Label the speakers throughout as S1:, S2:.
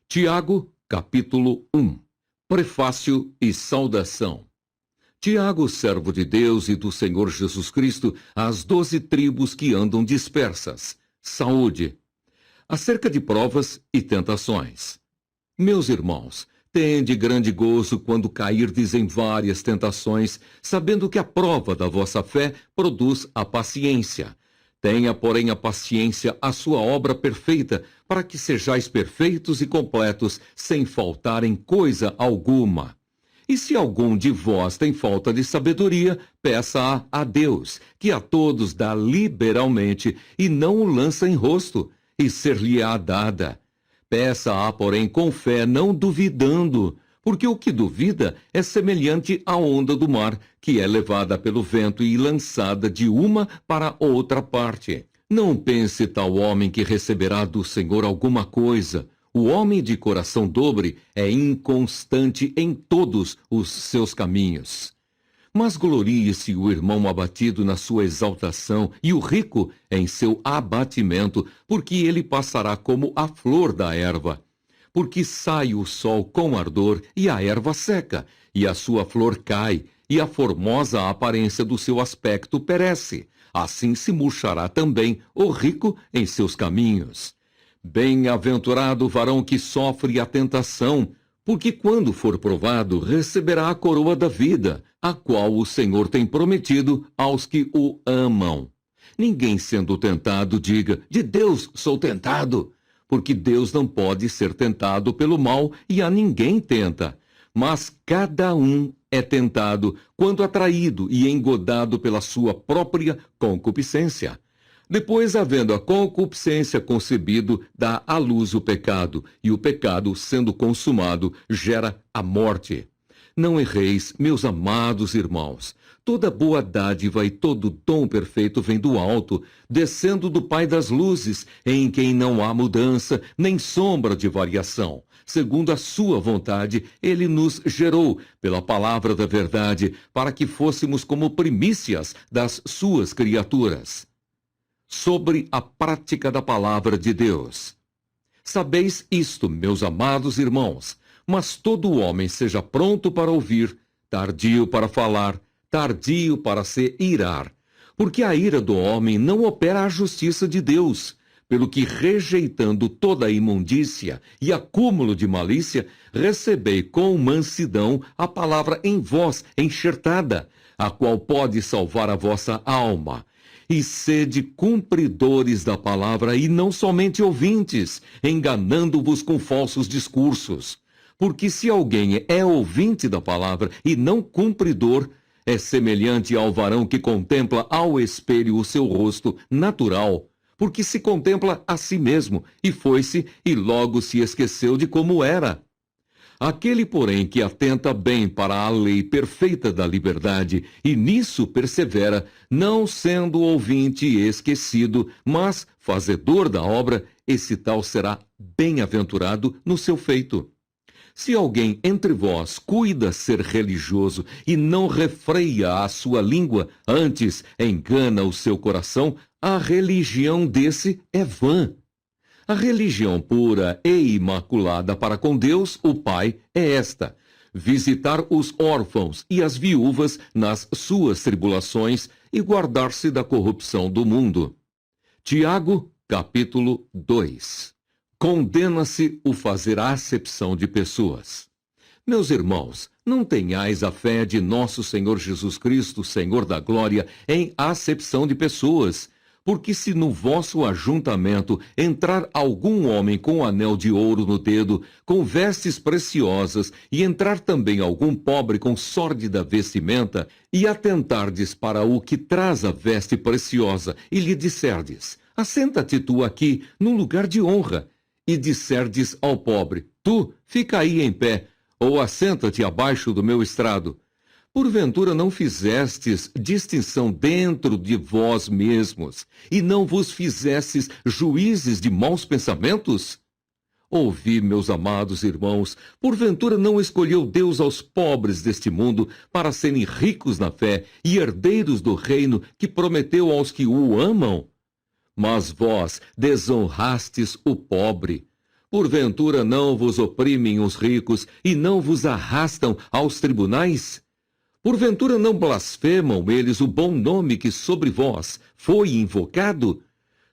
S1: Tiago, capítulo 1. Prefácio e saudação. Tiago, servo de Deus e do Senhor Jesus Cristo, às 12 tribos que andam dispersas. Saúde. Acerca de provas e tentações. Meus irmãos, tende grande gozo quando cairdes em várias tentações, sabendo que a prova da vossa fé produz a paciência. Tenha, porém, a paciência a sua obra perfeita, para que sejais perfeitos e completos, sem faltar em coisa alguma. E se algum de vós tem falta de sabedoria, peça-a a Deus, que a todos dá liberalmente, e não o lança em rosto, e ser-lhe-á dada. Peça-a, porém, com fé, não duvidando, porque o que duvida é semelhante à onda do mar, que é levada pelo vento e lançada de uma para outra parte. Não pense tal homem que receberá do Senhor alguma coisa. O homem de coração dobre é inconstante em todos os seus caminhos. Mas glorie-se o irmão abatido na sua exaltação e o rico em seu abatimento, porque ele passará como a flor da erva. Porque sai o sol com ardor e a erva seca, e a sua flor cai, e a formosa aparência do seu aspecto perece. Assim se murchará também o rico em seus caminhos. Bem-aventurado o varão que sofre a tentação, porque quando for provado, receberá a coroa da vida, a qual o Senhor tem prometido aos que o amam. Ninguém sendo tentado diga, de Deus sou tentado, porque Deus não pode ser tentado pelo mal e a ninguém tenta. Mas cada um é tentado quando atraído e engodado pela sua própria concupiscência. Depois, havendo a concupiscência concebido, dá à luz o pecado, e o pecado, sendo consumado, gera a morte. Não erreis, meus amados irmãos. Toda boa dádiva e todo dom perfeito vem do alto, descendo do Pai das luzes, em quem não há mudança, nem sombra de variação. Segundo a sua vontade, ele nos gerou, pela palavra da verdade, para que fôssemos como primícias das suas criaturas. Sobre a prática da palavra de Deus. Sabeis isto, meus amados irmãos, mas todo homem seja pronto para ouvir, tardio para falar, tardio para se irar, porque a ira do homem não opera a justiça de Deus, pelo que, rejeitando toda a imundícia e acúmulo de malícia, recebei com mansidão a palavra em vós enxertada, a qual pode salvar a vossa alma. E sede cumpridores da palavra e não somente ouvintes, enganando-vos com falsos discursos. Porque se alguém é ouvinte da palavra e não cumpridor, é semelhante ao varão que contempla ao espelho o seu rosto natural, porque se contempla a si mesmo, e foi-se, e logo se esqueceu de como era. Aquele, porém, que atenta bem para a lei perfeita da liberdade, e nisso persevera, não sendo ouvinte esquecido, mas fazedor da obra, esse tal será bem-aventurado no seu feito. Se alguém entre vós cuida ser religioso e não refreia a sua língua, antes engana o seu coração, a religião desse é vã. A religião pura e imaculada para com Deus, o Pai, é esta: visitar os órfãos e as viúvas nas suas tribulações e guardar-se da corrupção do mundo. Tiago, capítulo 2. Condena-se o fazer acepção de pessoas. Meus irmãos, não tenhais a fé de nosso Senhor Jesus Cristo, Senhor da glória, em acepção de pessoas. Porque se no vosso ajuntamento entrar algum homem com anel de ouro no dedo, com vestes preciosas, e entrar também algum pobre com sórdida vestimenta, e atentardes para o que traz a veste preciosa, e lhe disserdes, assenta-te tu aqui, num lugar de honra, e disserdes ao pobre, tu, fica aí em pé, ou assenta-te abaixo do meu estrado. Porventura não fizestes distinção dentro de vós mesmos, e não vos fizestes juízes de maus pensamentos? Ouvi, meus amados irmãos, porventura não escolheu Deus aos pobres deste mundo para serem ricos na fé e herdeiros do reino que prometeu aos que o amam? Mas vós desonrastes o pobre. Porventura não vos oprimem os ricos e não vos arrastam aos tribunais? Porventura não blasfemam eles o bom nome que sobre vós foi invocado?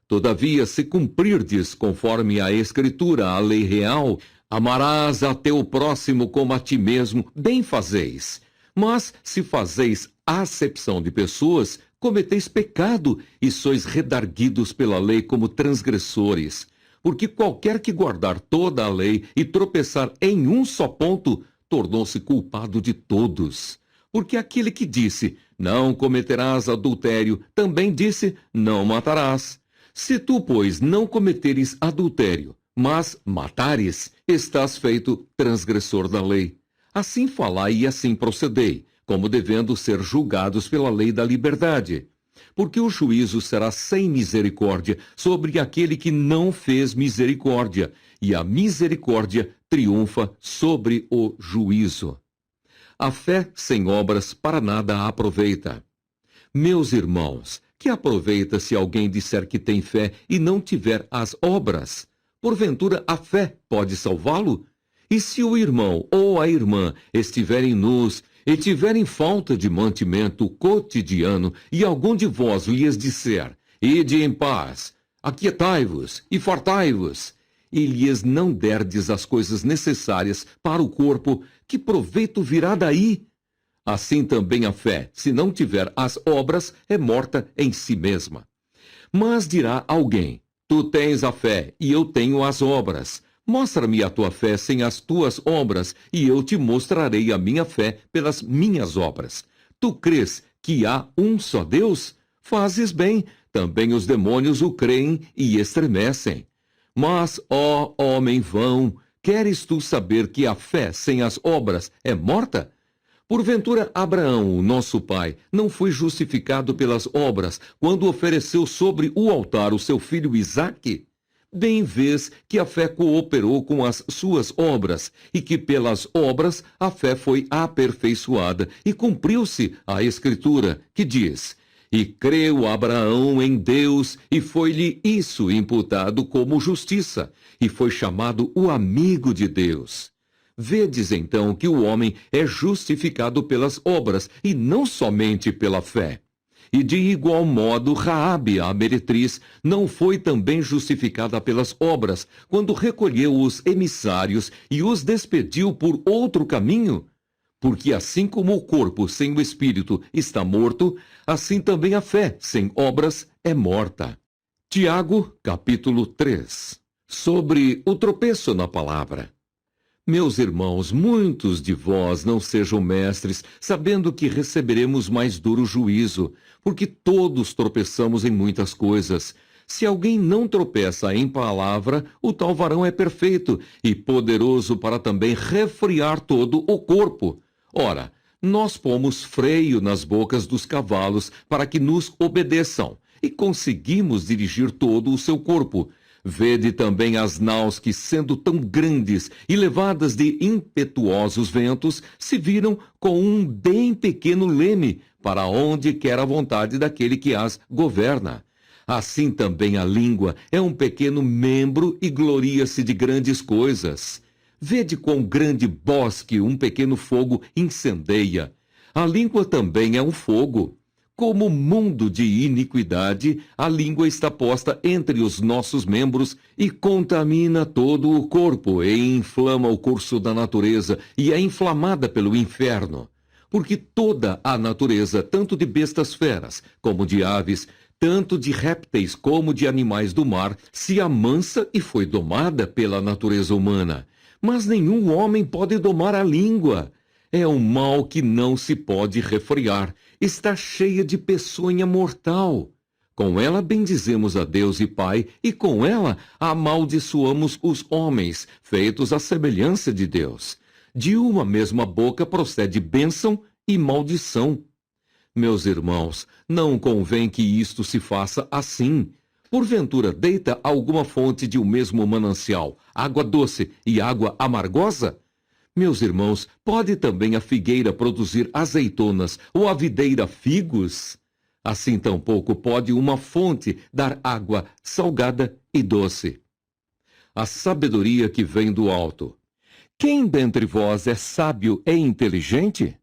S1: Todavia, se cumprirdes conforme a Escritura, a lei real, amarás a teu próximo como a ti mesmo, bem fazeis. Mas, se fazeis acepção de pessoas, cometeis pecado e sois redarguidos pela lei como transgressores. Porque qualquer que guardar toda a lei e tropeçar em um só ponto, tornou-se culpado de todos. Porque aquele que disse, não cometerás adultério, também disse, não matarás. Se tu, pois, não cometeres adultério, mas matares, estás feito transgressor da lei. Assim falai e assim procedei, como devendo ser julgados pela lei da liberdade. Porque o juízo será sem misericórdia sobre aquele que não fez misericórdia, e a misericórdia triunfa sobre o juízo. A fé sem obras para nada aproveita. Meus irmãos, que aproveita se alguém disser que tem fé e não tiver as obras? Porventura a fé pode salvá-lo? E se o irmão ou a irmã estiverem nus e tiverem falta de mantimento cotidiano, e algum de vós lhes disser, ide em paz, aquietai-vos e fartai-vos, e lhes não derdes as coisas necessárias para o corpo, que proveito virá daí? Assim também a fé, se não tiver as obras, é morta em si mesma. Mas dirá alguém, tu tens a fé e eu tenho as obras. Mostra-me a tua fé sem as tuas obras, e eu te mostrarei a minha fé pelas minhas obras. Tu crês que há um só Deus? Fazes bem, também os demônios o creem e estremecem. Mas, ó homem vão, queres tu saber que a fé sem as obras é morta? Porventura Abraão, nosso pai, não foi justificado pelas obras quando ofereceu sobre o altar o seu filho Isaque? Bem vês que a fé cooperou com as suas obras, e que pelas obras a fé foi aperfeiçoada, e cumpriu-se a Escritura, que diz, e creu Abraão em Deus, e foi-lhe isso imputado como justiça, e foi chamado o amigo de Deus. Vedes então que o homem é justificado pelas obras, e não somente pela fé. E de igual modo, Raabe, a meretriz, não foi também justificada pelas obras, quando recolheu os emissários e os despediu por outro caminho? Porque assim como o corpo sem o espírito está morto, assim também a fé sem obras é morta. Tiago, capítulo 3. Sobre o tropeço na palavra. Meus irmãos, muitos de vós não sejam mestres, sabendo que receberemos mais duro juízo, porque todos tropeçamos em muitas coisas. Se alguém não tropeça em palavra, o tal varão é perfeito e poderoso para também refrear todo o corpo. Ora, nós pomos freio nas bocas dos cavalos para que nos obedeçam, e conseguimos dirigir todo o seu corpo. Vede também as naus que, sendo tão grandes e levadas de impetuosos ventos, se viram com um bem pequeno leme, para onde quer a vontade daquele que as governa. Assim também a língua é um pequeno membro e gloria-se de grandes coisas. Vede quão grande bosque um pequeno fogo incendeia. A língua também é um fogo. Como mundo de iniquidade, a língua está posta entre os nossos membros e contamina todo o corpo e inflama o curso da natureza e é inflamada pelo inferno. Porque toda a natureza, tanto de bestas feras como de aves, tanto de répteis como de animais do mar, se amansa e foi domada pela natureza humana. Mas nenhum homem pode domar a língua. É um mal que não se pode refrear. Está cheia de peçonha mortal. Com ela bendizemos a Deus e Pai, e com ela amaldiçoamos os homens, feitos à semelhança de Deus. De uma mesma boca procede bênção e maldição. Meus irmãos, não convém que isto se faça assim. Porventura deita alguma fonte de um mesmo manancial, água doce e água amargosa? Meus irmãos, pode também a figueira produzir azeitonas ou a videira figos? Assim tampouco pode uma fonte dar água salgada e doce. a sabedoria que vem do alto. Quem dentre vós é sábio e inteligente?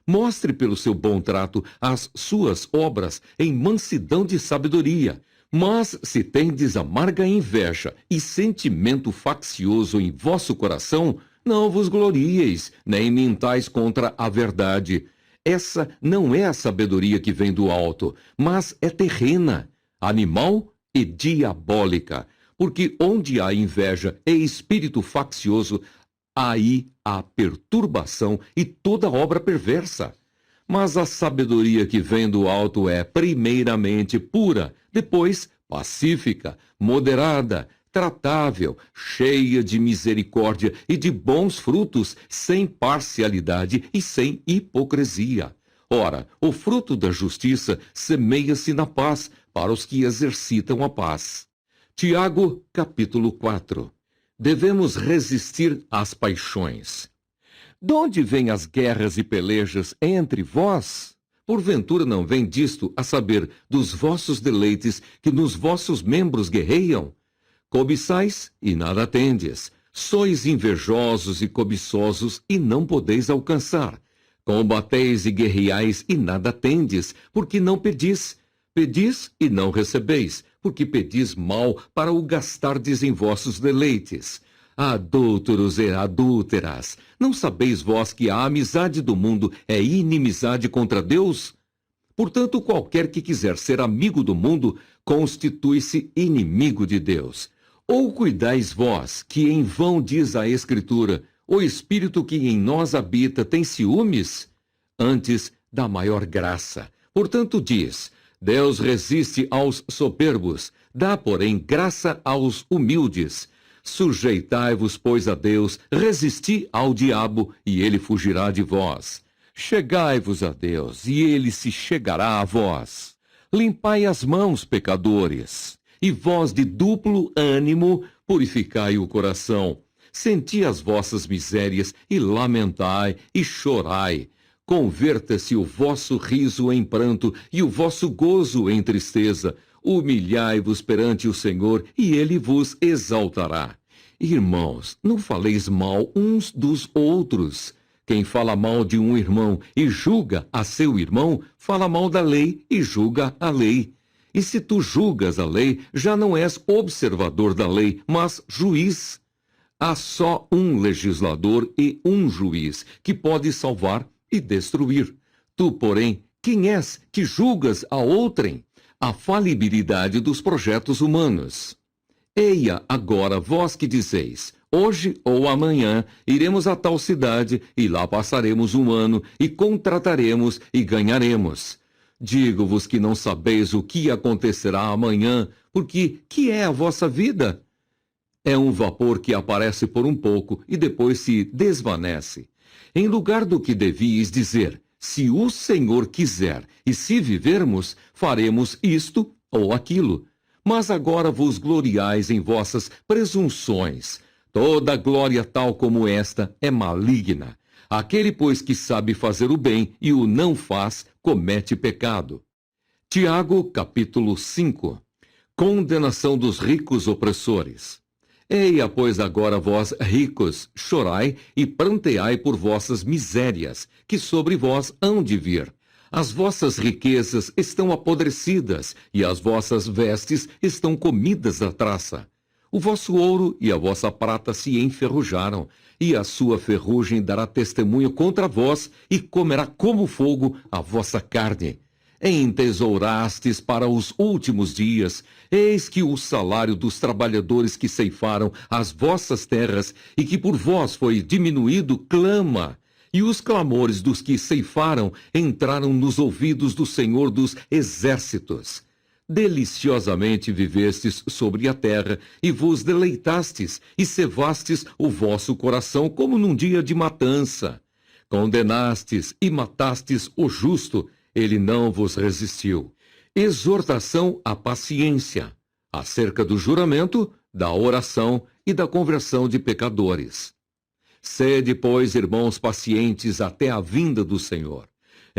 S1: Mostre pelo seu bom trato as suas obras em mansidão de sabedoria. Mas se tendes amarga inveja e sentimento faccioso em vosso coração, não vos glorieis, nem mintais contra a verdade. Essa não é a sabedoria que vem do alto, mas é terrena, animal e diabólica. Porque onde há inveja e espírito faccioso, aí há perturbação e toda obra perversa. Mas a sabedoria que vem do alto é, primeiramente, pura, depois, pacífica, moderada, tratável, cheia de misericórdia e de bons frutos, sem parcialidade e sem hipocrisia. Ora, o fruto da justiça semeia-se na paz para os que exercitam a paz. Tiago, capítulo 4. Devemos resistir às paixões. De onde vêm as guerras e pelejas entre vós? Porventura não vem disto a saber dos vossos deleites que nos vossos membros guerreiam? Cobiçais e nada tendes. Sois invejosos e cobiçosos e não podeis alcançar. Combateis e guerreais e nada tendes, porque não pedis. Pedis e não recebeis, porque pedis mal para o gastardes em vossos deleites. Adúlteros e adúlteras, não sabeis vós que a amizade do mundo é inimizade contra Deus? Portanto, qualquer que quiser ser amigo do mundo, constitui-se inimigo de Deus. Ou cuidais vós, que em vão diz a Escritura, o Espírito que em nós habita tem ciúmes? Antes da maior graça. Portanto, diz, Deus resiste aos soberbos, dá, porém, graça aos humildes. Sujeitai-vos, pois, a Deus, resisti ao diabo, e ele fugirá de vós. Chegai-vos a Deus, e ele se chegará a vós. Limpai as mãos, pecadores, e vós de duplo ânimo, purificai o coração. Senti as vossas misérias, e lamentai, e chorai. Converta-se o vosso riso em pranto, e o vosso gozo em tristeza. Humilhai-vos perante o Senhor, e ele vos exaltará. Irmãos, não faleis mal uns dos outros. Quem fala mal de um irmão e julga a seu irmão, fala mal da lei e julga a lei. E se tu julgas a lei, já não és observador da lei, mas juiz. Há só um legislador e um juiz, que pode salvar e destruir. Tu, porém, quem és que julgas a outrem? A falibilidade dos projetos humanos. Eia agora vós que dizeis, hoje ou amanhã iremos a tal cidade, e lá passaremos um ano, e contrataremos e ganharemos. Digo-vos que não sabeis o que acontecerá amanhã, porque que é a vossa vida? É um vapor que aparece por um pouco e depois se desvanece. Em lugar do que devíeis dizer, se o Senhor quiser, e se vivermos, faremos isto ou aquilo. Mas agora vos gloriais em vossas presunções. Toda glória tal como esta é maligna. Aquele, pois, que sabe fazer o bem e o não faz, comete pecado. Tiago, capítulo 5. Condenação dos ricos opressores. Eia, pois, agora vós, ricos, chorai e pranteai por vossas misérias, que sobre vós hão de vir. As vossas riquezas estão apodrecidas, e as vossas vestes estão comidas da traça. O vosso ouro e a vossa prata se enferrujaram, e a sua ferrugem dará testemunho contra vós, e comerá como fogo a vossa carne. Entesourastes para os últimos dias, eis que o salário dos trabalhadores que ceifaram as vossas terras, e que por vós foi diminuído, clama. E os clamores dos que ceifaram entraram nos ouvidos do Senhor dos Exércitos. Deliciosamente vivestes sobre a terra, e vos deleitastes, e cevastes o vosso coração como num dia de matança. Condenastes e matastes o justo, ele não vos resistiu. Exortação à paciência, acerca do juramento, da oração e da conversão de pecadores. Sede, pois, irmãos pacientes até a vinda do Senhor.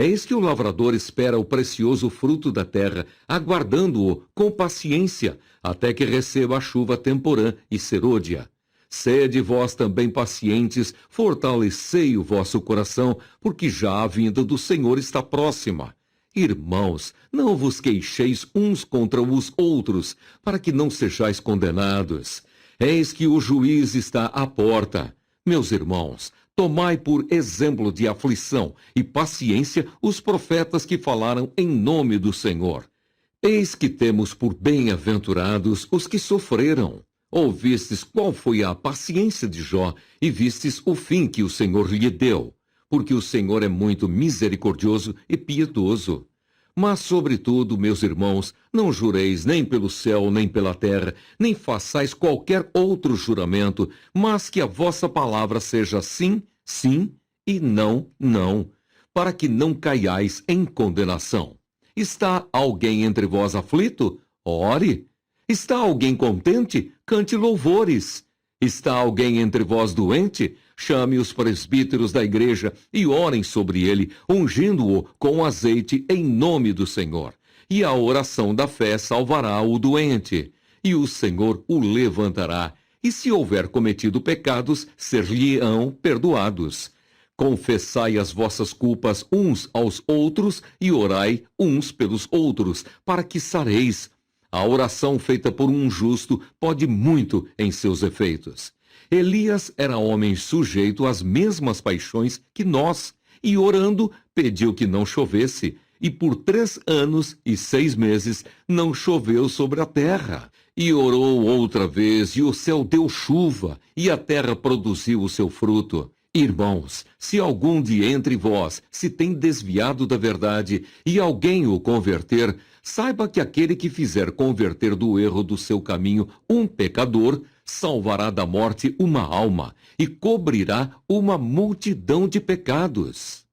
S1: Eis que o lavrador espera o precioso fruto da terra, aguardando-o com paciência, até que receba a chuva temporã e serôdia. Sede vós também pacientes, fortalecei o vosso coração, porque já a vinda do Senhor está próxima. Irmãos, não vos queixeis uns contra os outros, para que não sejais condenados. Eis que o juiz está à porta. Meus irmãos, tomai por exemplo de aflição e paciência os profetas que falaram em nome do Senhor. Eis que temos por bem-aventurados os que sofreram. Ouvistes qual foi a paciência de Jó e vistes o fim que o Senhor lhe deu, porque o Senhor é muito misericordioso e piedoso. Mas, sobretudo, meus irmãos, não jureis nem pelo céu, nem pela terra, nem façais qualquer outro juramento, mas que a vossa palavra seja sim, sim, e não, não, para que não caiais em condenação. Está alguém entre vós aflito? Ore. Está alguém contente? Cante louvores. Está alguém entre vós doente? Chame os presbíteros da igreja e orem sobre ele, ungindo-o com azeite em nome do Senhor. E a oração da fé salvará o doente, e o Senhor o levantará. E se houver cometido pecados, ser-lhe-ão perdoados. Confessai as vossas culpas uns aos outros e orai uns pelos outros, para que sareis. A oração feita por um justo pode muito em seus efeitos. Elias era homem sujeito às mesmas paixões que nós, e orando, pediu que não chovesse, e por 3 anos e 6 meses não choveu sobre a terra. E orou outra vez, e o céu deu chuva, e a terra produziu o seu fruto. Irmãos, se algum de entre vós se tem desviado da verdade, e alguém o converter, saiba que aquele que fizer converter do erro do seu caminho um pecador, salvará da morte uma alma e cobrirá uma multidão de pecados.